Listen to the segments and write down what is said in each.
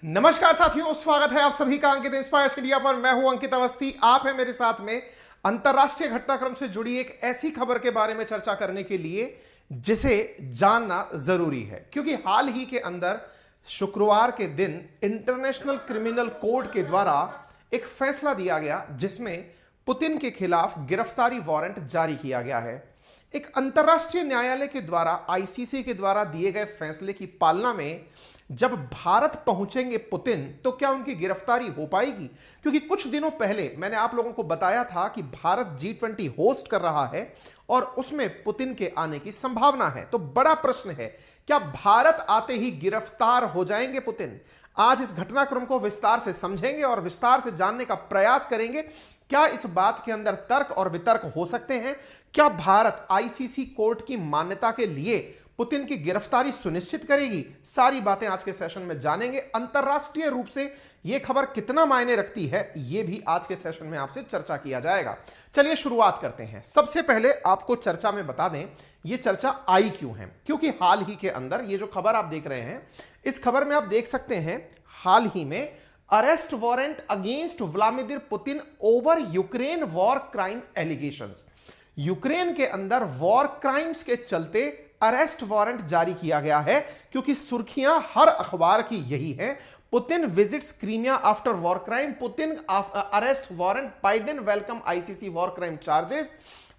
नमस्कार साथियों, स्वागत है आप सभी का अंकित इंस्पायर्स इंडिया पर। मैं हूं अंकित अवस्थी। आप हैं मेरे साथ में अंतरराष्ट्रीय घटनाक्रम से जुड़ी एक ऐसी खबर के बारे में चर्चा करने के लिए जिसे जानना जरूरी है, क्योंकि हाल ही के अंदर शुक्रवार के दिन इंटरनेशनल क्रिमिनल कोर्ट के द्वारा एक फैसला दिया गया जिसमें पुतिन के खिलाफ गिरफ्तारी वारंट जारी किया गया है। एक अंतरराष्ट्रीय न्यायालय के द्वारा, आईसीसी के द्वारा दिए गए फैसले की पालना में जब भारत पहुंचेंगे पुतिन, तो क्या उनकी गिरफ्तारी हो पाएगी? क्योंकि कुछ दिनों पहले मैंने आप लोगों को बताया था कि भारत G20 होस्ट कर रहा है और उसमें पुतिन के आने की संभावना है। तो बड़ा प्रश्न है, क्या भारत आते ही गिरफ्तार हो जाएंगे पुतिन? आज इस घटनाक्रम को विस्तार से समझेंगे और विस्तार से जानने का प्रयास करेंगे। क्या इस बात के अंदर तर्क और वितर्क हो सकते हैं? क्या भारत आईसीसी कोर्ट की मान्यता के लिए पुतिन की गिरफ्तारी सुनिश्चित करेगी? सारी बातें आज के सेशन में जानेंगे। अंतरराष्ट्रीय रूप से यह खबर कितना मायने रखती है, यह भी आज के सेशन में आपसे चर्चा किया जाएगा। चलिए शुरुआत करते हैं। सबसे पहले आपको चर्चा में बता दें, यह चर्चा आई क्यों है। क्योंकि हाल ही के अंदर ये जो खबर आप देख रहे हैं, इस खबर में आप देख सकते हैं हाल ही में arrest warrant against Vladimir Putin over Ukraine war crime allegations. Ukraine के अंदर वॉर क्राइम्स के चलते अरेस्ट वारंट जारी किया गया है, क्योंकि सुर्खियां हर अखबार की यही है। Putin visits Crimea after war crime, Putin arrest warrant, Biden welcome ICC war crime charges.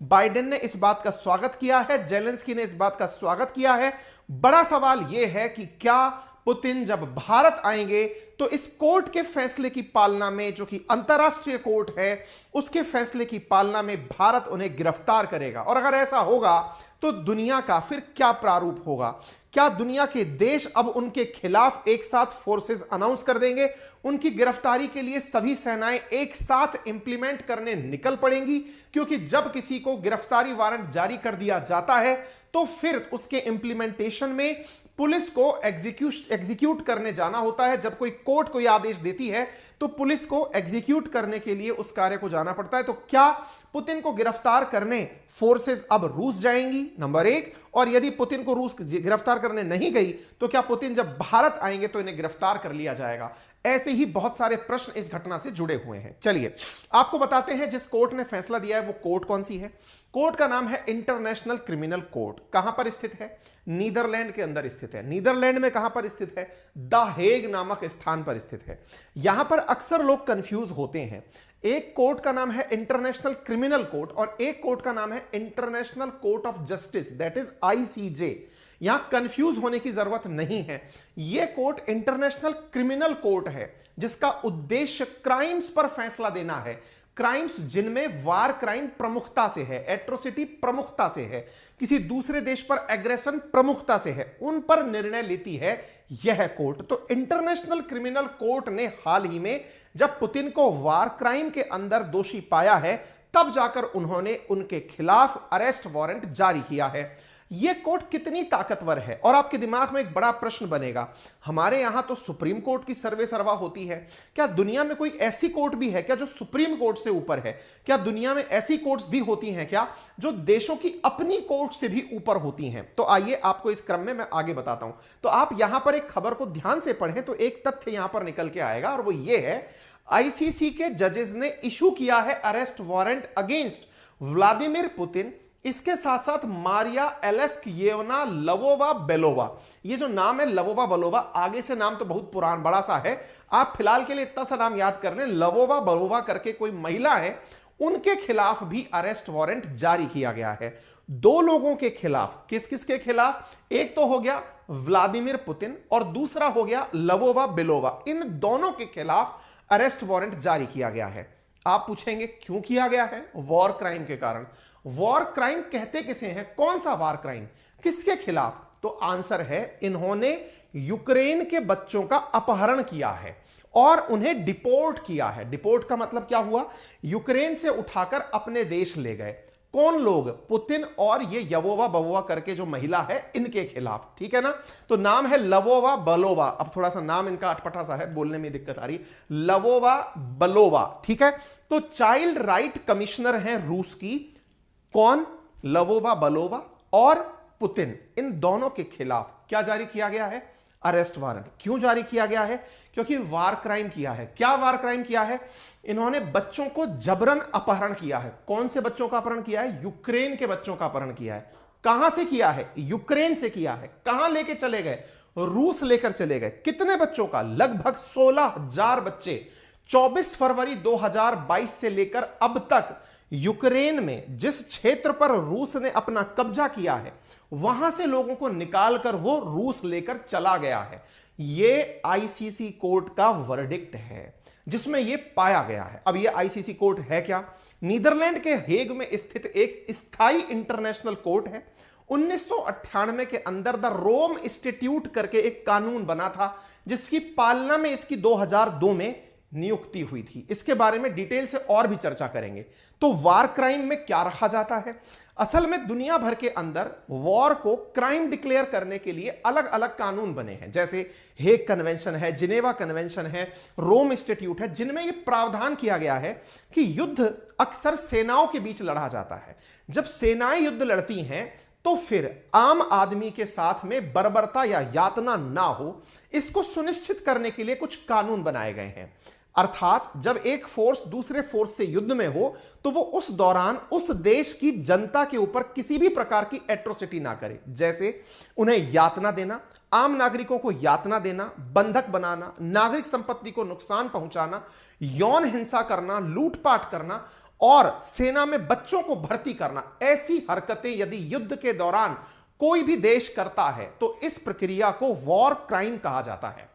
Biden ने इस बात का स्वागत किया है, जेलेंस्की ने इस बात का स्वागत किया है। बड़ा सवाल यह है कि क्या पुतिन जब भारत आएंगे तो इस कोर्ट के फैसले की पालना में, जो कि अंतरराष्ट्रीय कोर्ट है, उसके फैसले की पालना में भारत उन्हें गिरफ्तार करेगा? और अगर ऐसा होगा तो दुनिया का फिर क्या प्रारूप होगा? क्या दुनिया के देश अब उनके खिलाफ एक साथ फोर्सेस अनाउंस कर देंगे? उनकी गिरफ्तारी के लिए सभी सेनाएं एक साथ इंप्लीमेंट करने निकल पड़ेंगी? क्योंकि जब किसी को गिरफ्तारी वारंट जारी कर दिया जाता है तो फिर उसके इंप्लीमेंटेशन में पुलिस को एग्जीक्यूट करने जाना होता है। जब कोई कोर्ट कोई आदेश देती है तो पुलिस को एग्जीक्यूट करने के लिए उस कार्य को जाना पड़ता है। तो क्या पुतिन को गिरफ्तार करने फोर्सेस अब रूस जाएंगी? नंबर एक। और यदि पुतिन को रूस गिरफ्तार करने नहीं गई तो क्या पुतिन जब भारत आएंगे तो इन्हें गिरफ्तार कर लिया जाएगा? ऐसे ही बहुत सारे प्रश्न इस घटना से जुड़े हुए हैं। चलिए आपको बताते हैं जिस कोर्ट ने फैसला दिया है वो कोर्ट कौन सी है। कोर्ट का नाम है इंटरनेशनल क्रिमिनल कोर्ट। कहां पर स्थित है? नीदरलैंड के अंदर स्थित है। नीदरलैंड में कहां पर स्थित है? द हेग नामक स्थान पर स्थित है। यहां पर अक्सर लोग कंफ्यूज होते हैं। एक कोर्ट का नाम है इंटरनेशनल क्रिमिनल कोर्ट और एक कोर्ट का नाम है international court of justice, that is ICJ. यहां कंफ्यूज होने की जरूरत नहीं है। यह कोर्ट इंटरनेशनल क्रिमिनल कोर्ट है जिसका उद्देश्य क्राइम्स पर फैसला देना है। क्राइम्स जिनमें वार क्राइम प्रमुखता से है, एट्रोसिटी प्रमुखता से है, किसी दूसरे देश पर एग्रेशन प्रमुखता से है, उन पर निर्णय लेती है यह कोर्ट। तो इंटरनेशनल क्रिमिनल कोर्ट ने हाल ही में जब पुतिन को वार क्राइम के अंदर दोषी पाया है, तब जाकर उन्होंने उनके खिलाफ अरेस्ट वारंट जारी किया है। यह कोर्ट कितनी ताकतवर है? और आपके दिमाग में एक बड़ा प्रश्न बनेगा, हमारे यहां तो सुप्रीम कोर्ट की सर्वे सर्वा होती है, क्या दुनिया में कोई ऐसी कोर्ट भी है क्या जो सुप्रीम कोर्ट से ऊपर है? क्या दुनिया में ऐसी कोर्ट्स भी होती हैं क्या जो देशों की अपनी कोर्ट से भी ऊपर होती हैं? तो आइए आपको इस क्रम में मैं आगे बताता हूं। तो आप यहां पर एक खबर को ध्यान से पढ़ें तो एक तथ्य यहां पर निकल के आएगा, और वो ये है, आईसीसी के जजेस ने इशू किया है arrest warrant against Vladimir Putin, इसके साथ साथ मारिया एलेस्कियेवना लवोवा बेलोवा। ये जो नाम है लवोवा बेलोवा, आगे से नाम तो बहुत पुराना बड़ा सा है, आप फिलहाल के लिए इतना सा नाम याद कर लें, लवोवा बेलोवा करके कोई महिला है, उनके खिलाफ भी अरेस्ट वारंट जारी किया गया है। दो लोगों के खिलाफ। किस किस के खिलाफ? एक तो हो गया व्लादिमीर पुतिन और दूसरा हो गया लवोवा बेलोवा। इन दोनों के खिलाफ अरेस्ट वारंट जारी किया गया है। आप पूछेंगे क्यों किया गया है? वॉर क्राइम के कारण। वॉर क्राइम कहते किसे हैं? कौन सा वॉर क्राइम, किसके खिलाफ? तो आंसर है, इन्होंने यूक्रेन के बच्चों का अपहरण किया है और उन्हें डिपोर्ट किया है। डिपोर्ट का मतलब क्या हुआ? यूक्रेन से उठाकर अपने देश ले गए। कौन लोग? पुतिन और ये यवोवा बवोवा करके जो महिला है, इनके खिलाफ। ठीक है ना? तो नाम है लवोवा बलोवा। अब थोड़ा सा नाम इनका अटपटा सा है, बोलने में दिक्कत आ रही। लवोवा बलोवा, ठीक है। तो चाइल्ड राइट कमिश्नर हैं रूस की। कौन? लवोवा बलोवा और पुतिन। इन दोनों के खिलाफ क्या जारी किया गया है? Arrest warrant. क्यों जारी किया गया है? क्योंकि वार क्राइम किया है। क्या वार क्राइम किया है? इन्होंने बच्चों को जबरन अपहरण किया है। कौन से बच्चों का अपहरण किया है? यूक्रेन के बच्चों का अपहरण किया है। कहां से किया है? यूक्रेन से किया है। कहां लेके चले गए? रूस लेकर चले गए। कितने बच्चों का? लगभग 16,000 बच्चे 24 फरवरी 2022 से लेकर अब तक यूक्रेन में जिस क्षेत्र पर रूस ने अपना कब्जा किया है वहां से लोगों को निकालकर वो रूस लेकर चला गया है। ये आईसीसी कोर्ट का वर्डिक्ट है जिसमें ये पाया गया है। अब ये आईसीसी कोर्ट है क्या? नीदरलैंड के हेग में स्थित एक स्थायी इंटरनेशनल कोर्ट है। 1998 के अंदर द रोम इंस्टीट्यूट करके एक कानून बना था जिसकी पालना में इसकी 2002 में नियुक्ति हुई थी। इसके बारे में डिटेल से और भी चर्चा करेंगे। तो वार क्राइम में क्या रखा जाता है? असल में दुनिया भर के अंदर वॉर को क्राइम डिक्लेयर करने के लिए अलग अलग कानून बने हैं, जैसे हेग कन्वेंशन है, जिनेवा कन्वेंशन है, रोम इंस्टीट्यूट है, जिनमें यह प्रावधान किया गया है कि युद्ध अक्सर सेनाओं के बीच लड़ा जाता है। जब सेनाएं युद्ध लड़ती हैं तो फिर आम आदमी के साथ में बर्बरता या यातना ना हो, इसको सुनिश्चित करने के लिए कुछ कानून बनाए गए हैं। अर्थात जब एक फोर्स दूसरे फोर्स से युद्ध में हो तो वो उस दौरान उस देश की जनता के ऊपर किसी भी प्रकार की एट्रोसिटी ना करे, जैसे उन्हें यातना देना, आम नागरिकों को यातना देना, बंधक बनाना, नागरिक संपत्ति को नुकसान पहुंचाना, यौन हिंसा करना, लूटपाट करना और सेना में बच्चों को भर्ती करना। ऐसी हरकतें यदि युद्ध के दौरान कोई भी देश करता है तो इस प्रक्रिया को वॉर क्राइम कहा जाता है।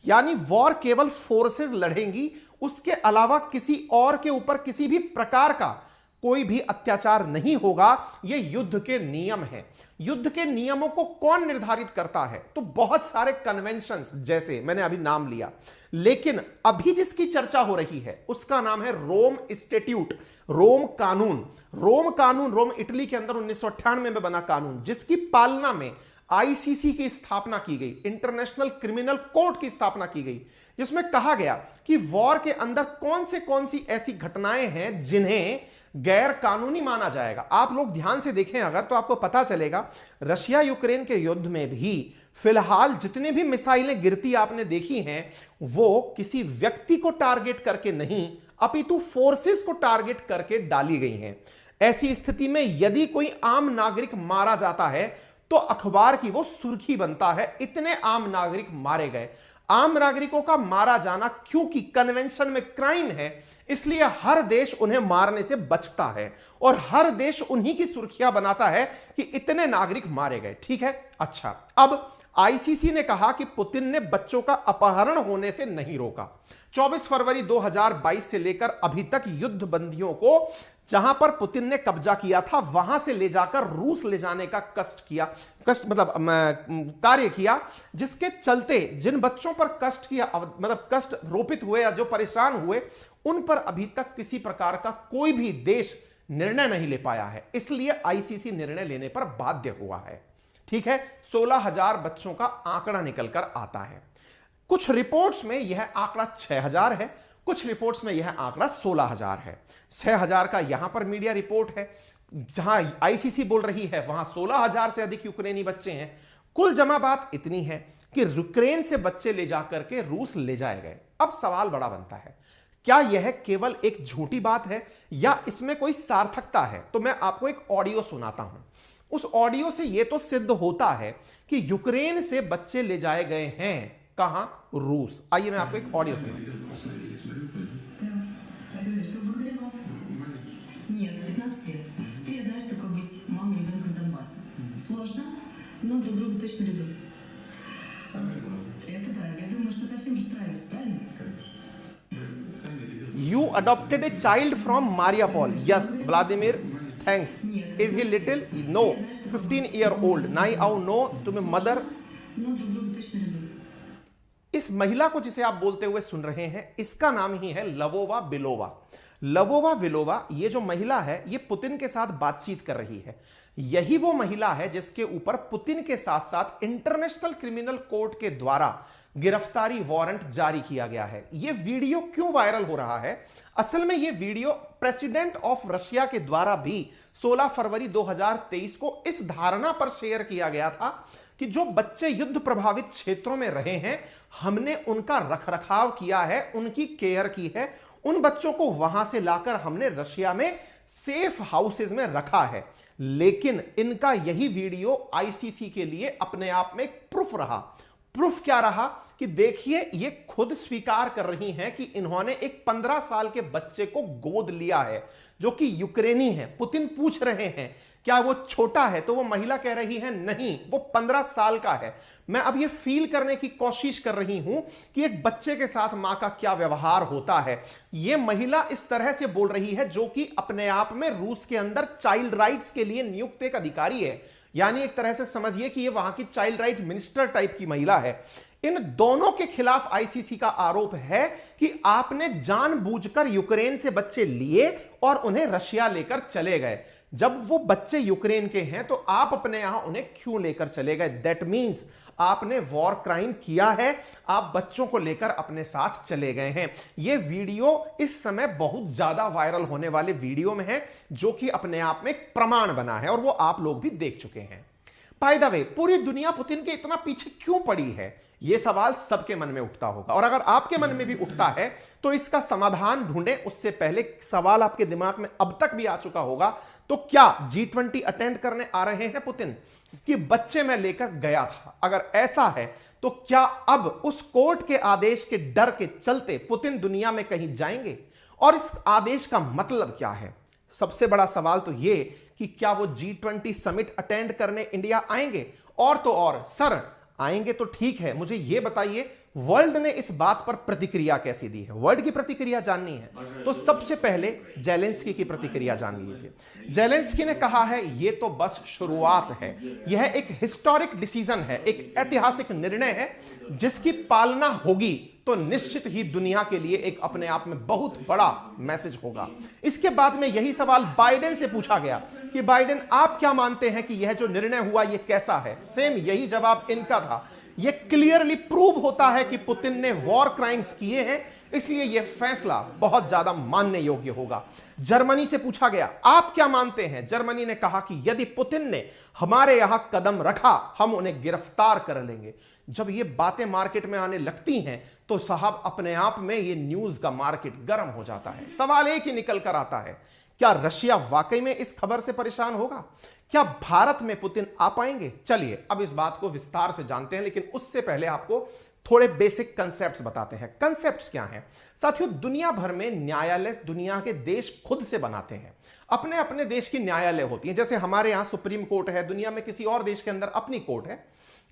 यानी वॉर केवल फोर्सेस लड़ेंगी, उसके अलावा किसी और के ऊपर किसी भी प्रकार का कोई भी अत्याचार नहीं होगा। यह युद्ध के नियम हैं। युद्ध के नियमों को कौन निर्धारित करता है? तो बहुत सारे कन्वेंशंस, जैसे मैंने अभी नाम लिया, लेकिन अभी जिसकी चर्चा हो रही है उसका नाम है रोम इंस्टीट्यूट, रोम कानून। रोम कानून रोम इटली के अंदर 1998 में बना कानून, जिसकी पालना में आईसीसी की स्थापना की गई, इंटरनेशनल क्रिमिनल कोर्ट की स्थापना की गई, जिसमें कहा गया कि वॉर के अंदर कौन सी ऐसी घटनाएं हैं जिन्हें गैर कानूनी माना जाएगा। आप लोग ध्यान से देखें अगर तो आपको पता चलेगा रशिया यूक्रेन के युद्ध में भी फिलहाल जितने भी मिसाइलें गिरती आपने देखी हैं वो किसी व्यक्ति को टारगेट करके नहीं अपितु फोर्सेस को टारगेट करके डाली गई हैं। ऐसी स्थिति में यदि कोई आम नागरिक मारा जाता है तो अखबार की वो सुर्खी बनता है, इतने आम नागरिक मारे गए। आम नागरिकों का मारा जाना क्योंकि कन्वेंशन में क्राइम है, इसलिए हर देश उन्हें मारने से बचता है और हर देश उन्हीं की सुर्खियां बनाता है कि इतने नागरिक मारे गए। ठीक है, अच्छा, अब आईसीसी ने कहा कि पुतिन ने बच्चों का अपहरण होने से नहीं रोका। 24 फरवरी 2022 से लेकर अभी तक युद्ध बंदियों को जहां पर पुतिन ने कब्जा किया था वहां से ले जाकर रूस ले जाने का कार्य किया, जिसके चलते जिन बच्चों पर कष्ट किया, मतलब कष्ट रोपित हुए या जो परेशान हुए, उन पर अभी तक किसी प्रकार का कोई भी देश निर्णय नहीं ले पाया है। इसलिए आईसीसी निर्णय लेने पर बाध्य हुआ है। ठीक है, 16,000 बच्चों का आंकड़ा निकलकर आता है। कुछ रिपोर्ट्स में यह आंकड़ा 6,000 है, कुछ रिपोर्ट्स में यह आंकड़ा 16,000 है। 6,000 का यहां पर मीडिया रिपोर्ट है, जहां आईसीसी बोल रही है वहां 16,000 से अधिक यूक्रेनी बच्चे हैं। कुल जमा बात इतनी है कि यूक्रेन से बच्चे ले जाकर के रूस ले जाए गए। अब सवाल बड़ा बनता है, क्या यह केवल एक झूठी बात है या इसमें कोई सार्थकता है? तो मैं आपको एक ऑडियो सुनाता हूं। उस ऑडियो से यह तो सिद्ध होता है कि यूक्रेन से बच्चे ले जाए गए हैं। कहां? रूस। आइए मैं आपको एक ऑडियो सुनाता हूं। You adopted a child from Mariupol. Yes, Vladimir, thanks. Is he little? No. 15-year-old. Now no, तुम्हें mother. इस महिला को जिसे आप बोलते हुए सुन रहे हैं, इसका नाम ही है लवोवा बिलोवा। लवोवा बिलोवा, ये जो महिला है, ये पुतिन के साथ बातचीत कर रही है। यही वो महिला है जिसके ऊपर पुतिन के साथ साथ इंटरनेशनल क्रिमिनल कोर्ट के द्वारा गिरफ्तारी वारंट जारी किया गया है। यह वीडियो क्यों वायरल हो रहा है? असल में यह वीडियो प्रेसिडेंट ऑफ रशिया के द्वारा भी 16 फरवरी 2023 को इस धारणा पर शेयर किया गया था कि जो बच्चे युद्ध प्रभावित क्षेत्रों में रहे हैं, हमने उनका रखरखाव किया है, उनकी केयर की है, उन बच्चों को वहां से लाकर हमने रशिया में सेफ हाउसेज में रखा है। लेकिन इनका यही वीडियो आईसीसी के लिए अपने आप में एक प्रूफ रहा। प्रूफ क्या रहा कि देखिए, ये खुद स्वीकार कर रही हैं कि इन्होंने एक 15 साल के बच्चे को गोद लिया है जो कि यूक्रेनी है। पुतिन पूछ रहे हैं क्या वो छोटा है, तो वो महिला कह रही है नहीं, वो 15 साल का है। मैं अब ये फील करने की कोशिश कर रही हूं कि एक बच्चे के साथ मां का क्या व्यवहार होता है। ये महिला इस तरह से बोल रही है जो कि अपने आप में रूस के अंदर चाइल्ड राइट्स के लिए नियुक्त एक अधिकारी है, यानी एक तरह से समझिए कि ये वहां की चाइल्ड राइट मिनिस्टर टाइप की महिला है। इन दोनों के खिलाफ आईसीसी का आरोप है कि आपने जानबूझकर यूक्रेन से बच्चे लिए और उन्हें रशिया लेकर चले गए। जब वो बच्चे यूक्रेन के हैं तो आप अपने यहां उन्हें क्यों लेकर चले गए? दैट मीन्स आपने वॉर क्राइम किया है, आप बच्चों को लेकर अपने साथ चले गए हैं। यह वीडियो इस समय बहुत ज्यादा वायरल होने वाले वीडियो में है, जो कि अपने आप में एक प्रमाण बना है और वो आप लोग भी देख चुके हैं। बाय द वे, पूरी दुनिया पुतिन के इतना पीछे क्यों पड़ी है, यह सवाल सबके मन में उठता होगा। और अगर आपके मन में भी उठता है तो इसका समाधान ढूंढें। उससे पहले सवाल आपके दिमाग में अब तक भी आ चुका होगा, तो क्या G20 अटेंड करने आ रहे हैं पुतिन कि बच्चे मैं लेकर गया था? अगर ऐसा है तो क्या अब उस कोर्ट के आदेश के डर के चलते पुतिन दुनिया में कहीं जाएंगे? और इस आदेश का मतलब क्या है? सबसे बड़ा सवाल तो यह कि क्या वो G20 समिट अटेंड करने इंडिया आएंगे? और तो और सर, आएंगे तो ठीक है, मुझे यह बताइए वर्ल्ड ने इस बात पर प्रतिक्रिया कैसी दी है? वर्ल्ड की प्रतिक्रिया जाननी है तो सबसे पहले जेलेंस्की की प्रतिक्रिया जान लीजिए। जेलेंस्की ने कहा है यह तो बस शुरुआत है, यह एक हिस्टोरिक डिसीजन है, एक ऐतिहासिक निर्णय है जिसकी पालना होगी तो निश्चित ही दुनिया के लिए एक अपने आप में बहुत बड़ा मैसेज होगा। इसके बाद में यही सवाल बाइडेन से पूछा गया कि बाइडेन आप क्या मानते हैं कि यह जो निर्णय हुआ यह कैसा है? सेम यही जवाब इनका था। यह क्लियरली प्रूव होता है कि पुतिन ने वॉर क्राइम्स किए हैं, इसलिए यह फैसला बहुत ज्यादा मानने योग्य होगा। जर्मनी से पूछा गया आप क्या मानते हैं? जर्मनी ने कहा कि यदि पुतिन ने हमारे यहां कदम रखा हम उन्हें गिरफ्तार कर लेंगे। जब ये बातें मार्केट में आने लगती हैं तो साहब अपने आप में ये न्यूज का मार्केट गर्म हो जाता है। सवाल एक ही निकल कर आता है, क्या रशिया वाकई में इस खबर से परेशान होगा? क्या भारत में पुतिन आ पाएंगे? चलिए अब इस बात को विस्तार से जानते हैं, लेकिन उससे पहले आपको थोड़े बेसिक कंसेप्ट्स बताते हैं। कंसेप्ट्स क्या हैं साथियों? दुनिया भर में न्यायालय दुनिया के देश खुद से बनाते हैं। अपने अपने देश की न्यायालय होती है, जैसे हमारे यहां सुप्रीम कोर्ट है, दुनिया में किसी और देश के अंदर अपनी कोर्ट है।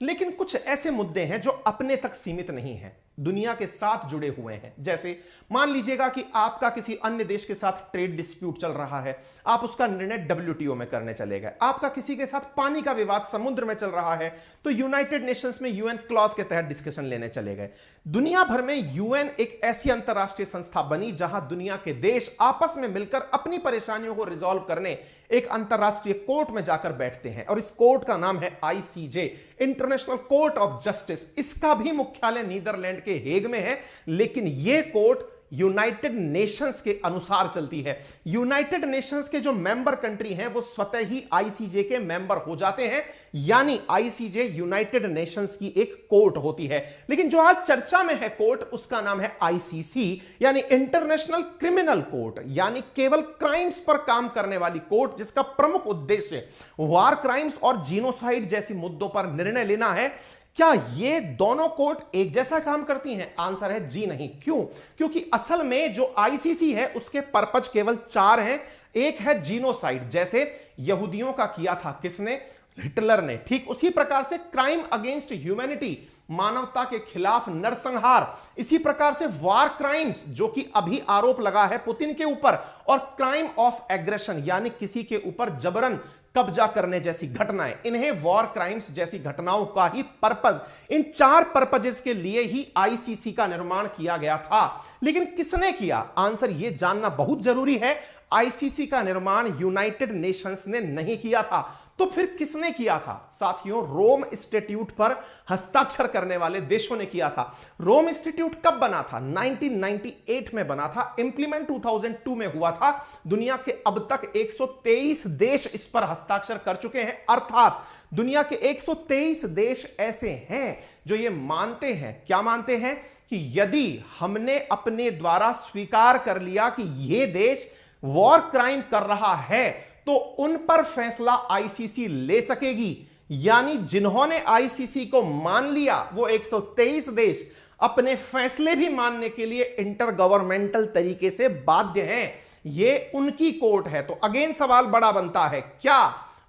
लेकिन कुछ ऐसे मुद्दे हैं जो अपने तक सीमित नहीं हैं, दुनिया के साथ जुड़े हुए हैं। जैसे मान लीजिएगा कि आपका किसी अन्य देश के साथ ट्रेड डिस्प्यूट चल रहा है, आप उसका निर्णय WTO में करने चले गए। आपका किसी के साथ पानी का विवाद समुद्र में चल रहा है तो यूनाइटेड नेशंस में UN क्लॉज के तहत डिस्कशन लेने चले गए। दुनिया भर में UN एक ऐसी अंतरराष्ट्रीय संस्था बनी जहां दुनिया के देश आपस में मिलकर अपनी परेशानियों को रिजॉल्व करने एक अंतरराष्ट्रीय कोर्ट में जाकर बैठते हैं, और इस कोर्ट का नाम है ICJ, international court of justice. इसका भी मुख्यालय नीदरलैंड के हेग में है, लेकिन यह कोर्ट यूनाइटेड नेशंस के अनुसार चलती है। यूनाइटेड नेशंस के जो मेंबर कंट्री हैं वो स्वतः ही आईसीजे के मेंबर हो जाते हैं, यानी आईसीजे यूनाइटेड नेशंस की एक कोर्ट होती है। लेकिन जो आज चर्चा में है कोर्ट, उसका नाम है आईसीसी, यानी इंटरनेशनल क्रिमिनल कोर्ट, यानी केवल क्राइम्स पर काम करने वाली कोर्ट, जिसका प्रमुख उद्देश्य वार क्राइम्स और जीनोसाइड जैसी मुद्दों पर निर्णय लेना है। क्या ये दोनों कोर्ट एक जैसा काम करती हैं? आंसर है जी नहीं। क्यों? क्योंकि असल में जो आईसीसी है उसके पर्पज केवल 4 हैं। एक है जीनोसाइड, जैसे यहूदियों का किया था किसने? हिटलर ने। ठीक उसी प्रकार से क्राइम अगेंस्ट ह्यूमैनिटी, मानवता के खिलाफ नरसंहार। इसी प्रकार से वार क्राइम्स, जो कि अभी आरोप लगा है पुतिन के ऊपर, और क्राइम ऑफ एग्रेशन, यानी किसी के ऊपर जबरन कब्जा करने जैसी घटनाएं, इन्हें वॉर क्राइम्स जैसी घटनाओं का ही पर्पज, इन 4 पर्पजेस के लिए ही आईसीसी का निर्माण किया गया था। लेकिन किसने किया? आंसर यह जानना बहुत जरूरी है। आईसीसी का निर्माण यूनाइटेड नेशंस ने नहीं किया था। तो फिर किसने किया था साथियों? रोम इंस्टीट्यूट पर हस्ताक्षर करने वाले देशों ने किया था। रोम इंस्टीट्यूट कब बना था? 1998 में बना था, इंप्लीमेंट 2002 में हुआ था। दुनिया के अब तक 123 देश इस पर हस्ताक्षर कर चुके हैं, अर्थात दुनिया के 123 देश ऐसे हैं जो ये मानते हैं, क्या मानते हैं, कि यदि हमने अपने द्वारा स्वीकार कर लिया कि यह देश वॉर क्राइम कर रहा है तो उन पर फैसला आईसीसी ले सकेगी। यानी जिन्होंने आईसीसी को मान लिया वो 123 देश अपने फैसले भी मानने के लिए इंटर गवर्नमेंटल तरीके से बाध्य हैं। ये उनकी कोर्ट है। तो अगेन सवाल बड़ा बनता है, क्या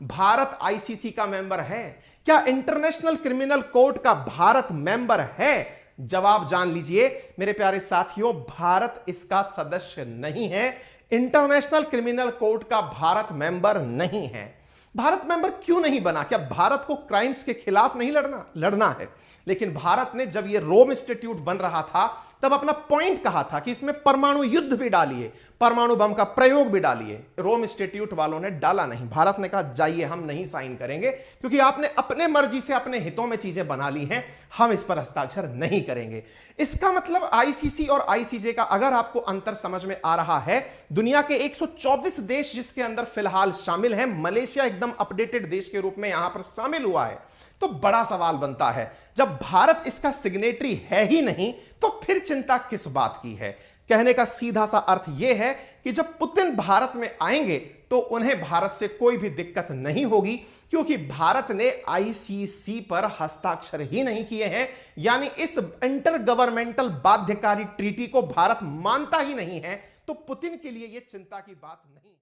भारत आईसीसी का मेंबर है? क्या इंटरनेशनल क्रिमिनल कोर्ट का भारत मेंबर है? जवाब जान लीजिए मेरे प्यारे साथियों, भारत इसका सदस्य नहीं है, इंटरनेशनल क्रिमिनल कोर्ट का भारत मेंबर नहीं है। भारत मेंबर क्यों नहीं बना? क्या भारत को क्राइम्स के खिलाफ नहीं लड़ना है? लेकिन भारत ने जब यह रोम इंस्टीट्यूट बन रहा था तब अपना पॉइंट कहा था कि इसमें परमाणु युद्ध भी डालिए, परमाणु बम का प्रयोग भी डालिए। रोम इंस्टीट्यूट वालों ने डाला नहीं। भारत ने कहा जाइए हम नहीं साइन करेंगे क्योंकि आपने अपने मर्जी से अपने हितों में चीजें बना ली हैं, हम इस पर हस्ताक्षर नहीं करेंगे। इसका मतलब आईसीसी और आईसीजे का अगर आपको अंतर समझ में आ रहा है, दुनिया के 124 देश जिसके अंदर फिलहाल शामिल हैं, मलेशिया एकदम अपडेटेड देश के रूप में यहां पर शामिल हुआ है। तो बड़ा सवाल बनता है, जब भारत इसका सिग्नेटरी है ही नहीं तो फिर चिंता किस बात की है? कहने का सीधा सा अर्थ यह है कि जब पुतिन भारत में आएंगे तो उन्हें भारत से कोई भी दिक्कत नहीं होगी, क्योंकि भारत ने आईसीसी पर हस्ताक्षर ही नहीं किए हैं। यानी इस इंटर गवर्नमेंटल बाध्यकारी ट्रीटी को भारत मानता ही नहीं है। तो पुतिन के लिए यह चिंता की बात नहीं।